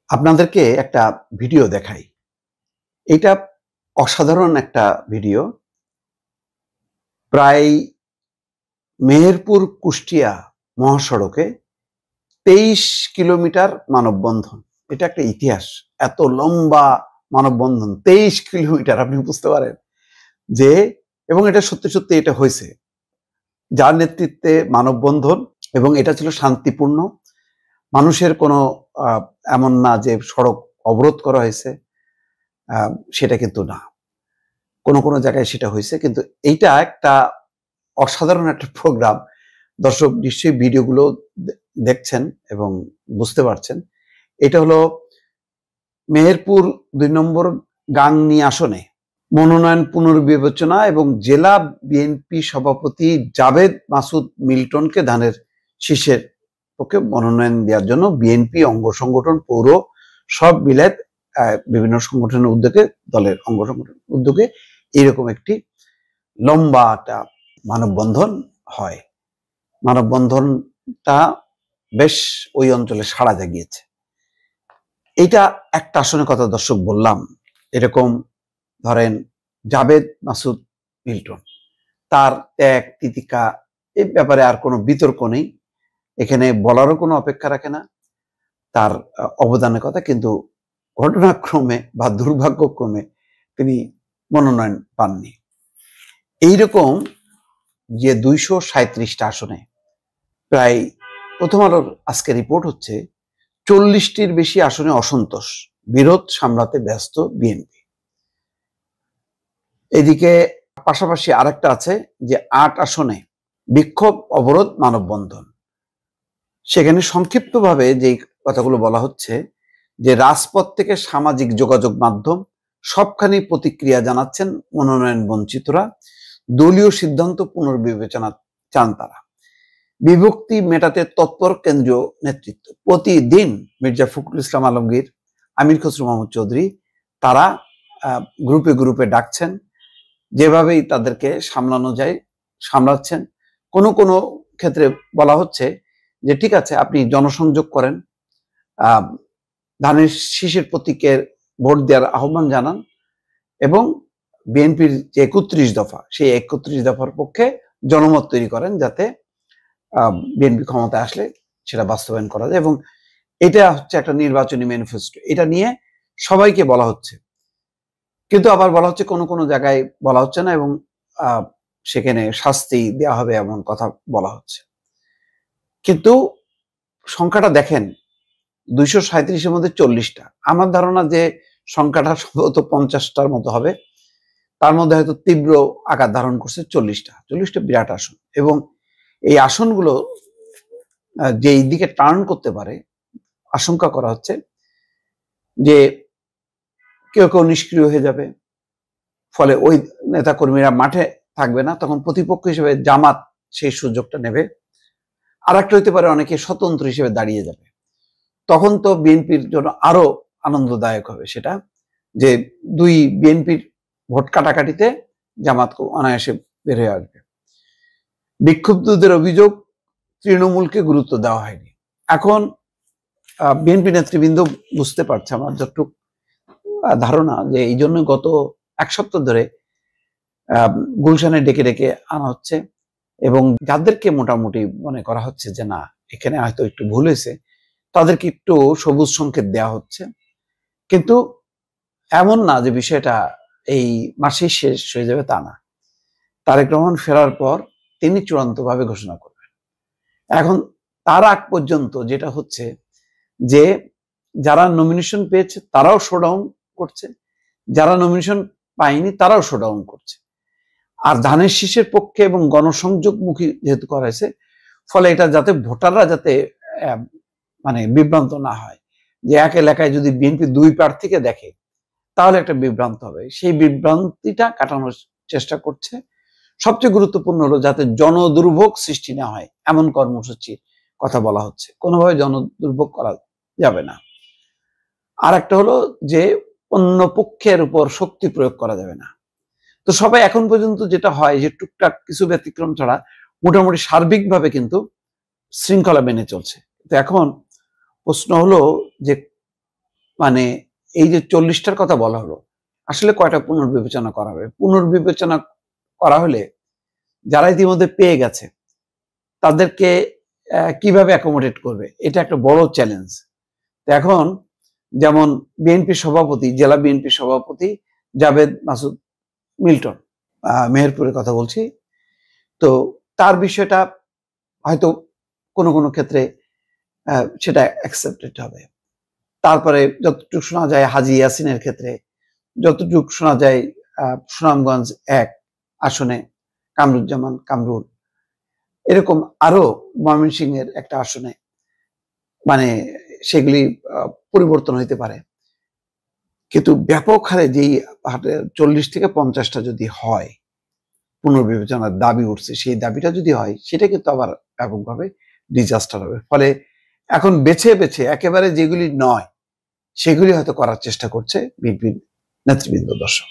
আপনাদেরকে একটা ভিডিও দেখাই। এটা অসাধারণ একটা ভিডিও। প্রায় মেহেরপুর কুষ্টিয়া মহাসড়কে 23 কিলোমিটার মানববন্ধন। এটা একটা ইতিহাস। এত লম্বা মানববন্ধন 23 কিলোমিটার, আপনি বুঝতে পারেন যে, এবং এটা সত্যি সত্যি এটা হয়েছে, যার নেতৃত্বে মানববন্ধন, এবং এটা ছিল শান্তিপূর্ণ। মানুষের কোনো এমন না যে সড়ক অবরোধ করা হয়েছে, সেটা কিন্তু না। কোনো কোনো জায়গায় সেটা হয়েছে, কিন্তু এইটা একটা অসাধারণ একটা প্রোগ্রাম। দর্শক নিশ্চয়ই ভিডিওগুলো দেখছেন এবং বুঝতে পারছেন। এটা হলো মেহেরপুর 2 নম্বর গাংনী আসনে মনোনয়ন পুনর্বিবেচনা এবং জেলা বিএনপি সভাপতি জাবেদ মাসুদ মিল্টনকে ধানের শীষের পক্ষে মনোনয়ন দেওয়ার জন্য বিএনপি অঙ্গ সংগঠন পৌর সব মিলে বিভিন্ন সংগঠনের উদ্যোগে, দলের অঙ্গ সংগঠনের উদ্যোগে এইরকম একটি লম্বা একটা মানববন্ধন হয়। মানববন্ধনটা বেশ ওই অঞ্চলে সাড়া জাগিয়েছে। এইটা একটা আসনের কথা দর্শক বললাম। এরকম ধরেন জাবেদ মাসুদ মিল্টন, তার ত্যাগ তিতিকা, এই ব্যাপারে আর কোনো বিতর্ক নেই, এখানে বলারও কোনো অপেক্ষা রাখে না তার অবদানের কথা। কিন্তু ঘটনাক্রমে বা দুর্ভাগ্যক্রমে তিনি মনোনয়ন পাননি। এইরকম যে 237টা আসনে প্রায়, প্রথম আলোর আজকে রিপোর্ট হচ্ছে 40টির বেশি আসনে অসন্তোষ, বিরোধ সামলাতে ব্যস্ত বিএনপি। এদিকে পাশাপাশি আরেকটা আছে যে 8 আসনে বিক্ষোভ, অবরোধ, মানববন্ধন। সেখানে সংক্ষিপ্তভাবে যে কথাগুলো বলা হচ্ছে যে রাজপথ থেকে সামাজিক যোগাযোগ মাধ্যম সবখানি প্রতিক্রিয়া জানাচ্ছেন মনোনয়ন বঞ্চিতরা। দলীয় সিদ্ধান্ত পুনর্বিবেচনা চান তারা। বিভক্তি মেটাতে তৎপর কেন্দ্রীয় নেতৃত্ব। প্রতিদিন মির্জা ফখরুল ইসলাম আলমগীর, আমির খসরু মাহমুদ চৌধুরী, তারা গ্রুপে গ্রুপে ডাকছেন, যেভাবেই তাদেরকে সামলানো যায় সামলাচ্ছেন। কোনো কোনো ক্ষেত্রে বলা হচ্ছে যে ঠিক আছে, আপনি জনসংযোগ করেন, ধানের শীষের প্রতীকে ভোট দেওয়ার আহ্বান জানান, এবং বিএনপির যে 31 দফা, সেই 31 দফার পক্ষে জনমত তৈরি করেন, যাতে বিএনপি ক্ষমতায় আসলে সেটা বাস্তবায়ন করা যায়। এবং এটা হচ্ছে একটা নির্বাচনী ম্যানিফেস্টো, এটা নিয়ে সবাইকে বলা হচ্ছে। কিন্তু আবার বলা হচ্ছে কোনো কোনো জায়গায় বলা হচ্ছে না, এবং সেখানে শাস্তি দেওয়া হবে এমন কথা বলা হচ্ছে। কিন্তু সংখ্যাটা দেখেন, 237-এর মধ্যে 40টা। আমার ধারণা যে সংখ্যাটা সম্ভবত 50টার মতো হবে। তার মধ্যে হয়তো তীব্র আকার ধারণ করছে 40টা বিরাট আসন। এবং এই আসনগুলো যে এই দিকে টার্ন করতে পারে, আশঙ্কা করা হচ্ছে যে কেউ কেউ নিষ্ক্রিয় হয়ে যাবে, ফলে ওই নেতাকর্মীরা মাঠে থাকবে না, তখন প্রতিপক্ষ হিসেবে জামাত সেই সুযোগটা নেবে। আর একটা হইতে পারে অনেকে স্বতন্ত্র হিসেবে দাঁড়িয়ে যাবে। তখন তো বিএনপির জন্য আরো আনন্দদায়ক হবে সেটা, যে দুই বিএনপির ভোট কাটাকাটিতে জামাত অনায়াসে বের হয়ে আসবে। বিক্ষুব্ধদের অভিযোগ তৃণমূলকে গুরুত্ব দেওয়া হয়নি। এখন বিএনপি নেতৃবৃন্দ বুঝতে পারছে, আমার যতটুকু ধারণা, যে এই জন্য গত 1 সপ্তাহ ধরে গুলশানে ডেকে ডেকে আনা হচ্ছে, এবং যাদেরকে মোটামুটি মনে করা হচ্ছে যে না, এখানে হয়তো একটু ভুল হয়েছে, তাদেরকে একটু সবুজ সংকেত দেওয়া হচ্ছে। কিন্তু এমন না যে বিষয়টা এই মাসেই শেষ হয়ে যাবে, তা না। তারেক রহমান ফেরার পর তিনি চূড়ান্তভাবে ঘোষণা করবেন। এখন তার আগ পর্যন্ত যেটা হচ্ছে যে যারা নমিনেশন পেয়েছে তারাও শোডাউন করছে, যারা নমিনেশন পায়নি তারাও শোডাউন করছে। আর ধানের শীষের পক্ষে এবং গণসংযোগমুখী যেহেতু করা হয়েছে, ফলে এটা যাতে ভোটাররা যাতে মানে বিভ্রান্ত না হয়, যে এক এলাকায় যদি বিএনপি 2 প্রার্থীকে দেখে তাহলে একটা বিভ্রান্ত হবে, সেই বিভ্রান্তিটা কাটানোর চেষ্টা করছে। সবচেয়ে গুরুত্বপূর্ণ হলো যাতে জনদুর্ভোগ সৃষ্টি না হয় এমন কর্মসূচির কথা বলা হচ্ছে। কোনোভাবে জনদুর্ভোগ করা যাবে না। আর একটা হলো যে অন্য পক্ষের উপর শক্তি প্রয়োগ করা যাবে না। তো সবাই এখন পর্যন্ত যেটা হয় যে টুকটাক কিছু ব্যতিক্রম ছাড়া মোটামুটি সার্বিকভাবে কিন্তু শৃঙ্খলা মেনে চলছে। তো এখন প্রশ্ন হলো যে মানে এই যে 40টার কথা বলা হলো, আসলে কয়টা পুনর্বিবেচনা করা হবে? পুনর্বিবেচনা করা হলে যারা ইতিমধ্যে পেয়ে গেছে তাদেরকে কিভাবে অ্যাকোমোডেট করবে, এটা একটা বড় চ্যালেঞ্জ। এখন যেমন বিএনপির সভাপতি, জেলা বিএনপির সভাপতি জাভেদ মাসুদ মিল্টন, মেহেরপুরের কথা বলছি, তো তার বিষয়টা হয়তো কোনো কোনো ক্ষেত্রে সেটা অ্যাকসেপ্টেড হবে। তারপরে যতটুকু শোনা যায় হাজী ইয়াসিনের ক্ষেত্রে, যতটুকু শোনা যায় সুনামগঞ্জ 1 আসনে কামরুজ্জামান কামরুল, এরকম আরো ময়মনসিংহের একটা আসনে মানে সেগুলি পরিবর্তন হইতে পারে। কিন্তু ব্যাপক হারে যেই 40 থেকে 50টা যদি হয়, পুনর্বিবেচনার দাবি উঠছে, সেই দাবিটা যদি হয় সেটা কিন্তু আবার ব্যাপকভাবে ডিজাস্টার হবে। ফলে এখন বেছে বেছে একেবারে যেগুলি নয় সেগুলি হয়তো করার চেষ্টা করছে বিএনপির নেতৃবৃন্দ, দর্শক।